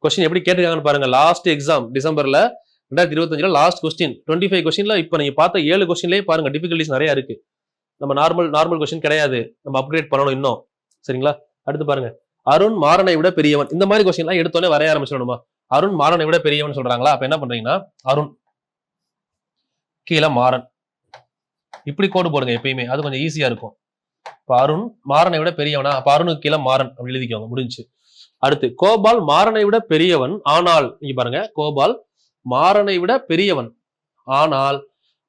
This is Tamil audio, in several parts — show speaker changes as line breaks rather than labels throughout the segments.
கொஸ்டின் எப்படி கேட்டிருக்காங்கன்னு பாருங்க. லாஸ்ட் எக்ஸாம் டிசம்பர்ல 2025 லாஸ்ட் கொஸ்டின் 25 கொஸ்டின்ல இப்ப நீங்க பார்த்த 7 கொஸ்டின்லயே பாருங்க டிஃபிகல்டிஸ் நிறைய இருக்கு. நம்ம நார்மல் கொஸ்டின் கிடையாது, நம்ம அப்கிரேட் பண்ணணும் இன்னும். சரிங்களா? அடுத்து பாருங்க, அருண் மாறனை விட பெரியவன். இந்த மாதிரி கொஸ்டின் எல்லாம் எடுத்தோடனே வரைய ஆரம்பிச்சிடணுமா? அருண் மாறனை விட பெரியவன் சொல்றாங்களா? அப்ப என்ன பண்றீங்கன்னா அருண் கீழே மாறன் இப்படி கோடு போடுங்க எப்பயுமே, அது கொஞ்சம் ஈஸியா இருக்கும். இப்ப அருண் மாறனை விட பெரியவனா, அப்ப அருணுக்கு கீழே மாறன் அப்படி எழுதிக்கோங்க, முடிஞ்சு. அடுத்து கோபால் மாறனை விட பெரியவன் ஆனால், நீங்க பாருங்க, கோபால் மாறனை விட பெரியவன் ஆனால்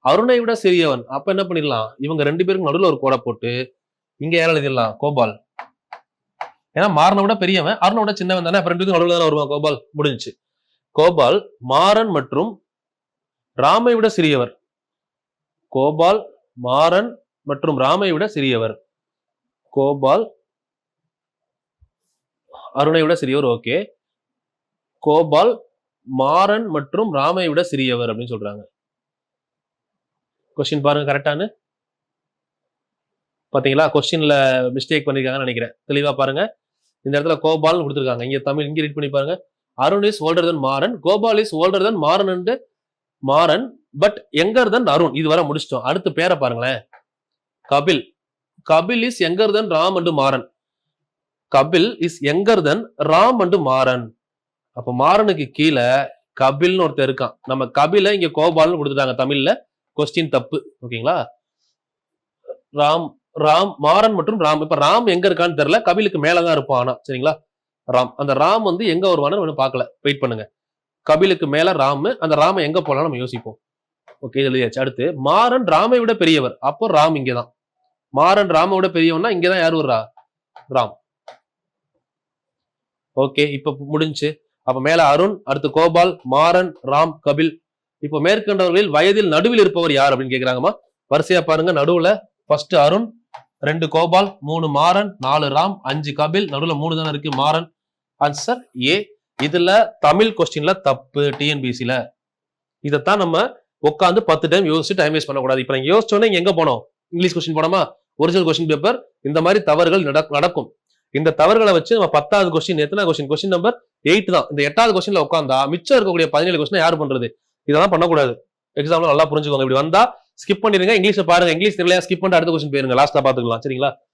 அருணை விட சிறியவன். அப்ப என்ன பண்ணிடலாம், இவங்க 2 பேருக்கு நடுவில் ஒரு கோடை போட்டு இங்க யாரும் எழுதிடலாம் கோபால். ஏன்னா மாறனை விட பெரியவன், அருணை விட சின்னவன் தானே, அப்ப 2 பேருக்கு நடுவில் தானே வருவான் கோபால், முடிஞ்சு. கோபால் மாறன் மற்றும் ராமை விட சிறியவர். கோபால் மாறன் மற்றும் ராமை விட சிறியவர். கோபால் அருணை விட சிறியவர். ஓகே, கோபால் மாறன் மற்றும் ராமை விட சிறியவர் அப்படின்னு சொல்றாங்க. கொஸ்டின் பாருங்க கரெக்டானு பாத்தீங்களா? கொஸ்டின்ல மிஸ்டேக் பண்ணிருக்காங்கன்னு நினைக்கிறேன். தெளிவா பாருங்க. இந்த இடத்துல கோபால் கொடுத்துருக்காங்க, இங்க தமிழ் இங்க ரீட் பண்ணி பாருங்க. Arun is older than Maran, Gopal is older than Maran and Maran but younger than Arun. இது வர முடிச்சிட்டோம். அடுத்து பேரை பாருங்களேன், Kapil. Kapil is younger than Ram and Maran. Kapil is younger than Ram and Maran. அப்ப மாறனுக்கு கீழே கபில்னு ஒருத்தர் இருக்கான். நம்ம கபில இங்க கோபால்னு கொடுத்துட்டாங்க தமிழ்ல, கொஸ்டின் தப்பு. ஓகேங்களா? ராம் மாறன் மற்றும் ராம். இப்ப ராம் எங்க இருக்கான்னு தெரியல, கபிலுக்கு மேலதான் இருப்பான். ஆனா சரிங்களா, ராம், அந்த ராம் வந்து எங்க வருவான்னு பார்க்கல, வெயிட் பண்ணுங்க. கபிலுக்கு மேல ராம், அந்த ராம எங்க போலாம் நம்ம யோசிப்போம். ஓகே, எழுதியாச்சு. அடுத்து மாறன் ராமை விட பெரியவர், அப்போ ராம் இங்கதான். மாறன் ராமை விட பெரியவன்னா இங்கதான் யார் வருவா, ராம். ஓகே, இப்ப முடிஞ்சு. அப்ப மேல அருண், அடுத்து கோபால், மாறன், ராம், கபில். இப்ப மேற்கண்டவர்களில் வயதில் நடுவில் இருப்பவர் யார் அப்படின்னு கேக்குறாங்கம்மா. வரிசையா பாருங்க. நடுவுல ஃபர்ஸ்ட் அருண், 2 கோபால், 3 மாறன், 4 ராம், 5 கபில், நடுவுல 3 தானே இருக்கு, மாறன். Answer A. இதுல தமிழ் கொஸ்டின்ல தப்பு, டிஎன்பிசில. இதைத்தான் நம்ம உட்காந்து 10 டைம் யோசிச்சு டைம் வேஸ்ட் பண்ணக்கூடாது. இப்ப நீங்க யோசிச்சோன்னே எங்க போனோம், இங்கிலீஷ் கொஸ்டின் போனோமா, ஒரிஜினல் கொஸ்டின் பேப்பர். இந்த மாதிரி தவறுகள் நடக்கும். இந்த தவறுகளை வச்சு நம்ம 10வது கொஸ்டின், எத்தனை கொஸ்டின், கொஸ்டின் நம்பர் 8 தான். இந்த 8வது கொஸ்டின்ல உட்காந்தா மிச்சம் இருக்கக்கூடிய 17 கொஸ்டின் யார் பண்றது? இதெல்லாம் பண்ணக்கூடாது. எக்ஸாம்ல நல்லா புரிஞ்சுக்கோங்க. இப்படி வந்தா ஸ்கிப் பண்ணிருங்க. இங்கிலீஷ் பாருங்க, இங்கிலீஷ் தெரியல ஸ்கிப் பண்ணிட்டு அடுத்த கொஸ்டின் போயிருங்க, லாஸ்டா பாத்துக்கலாம். சரிங்களா?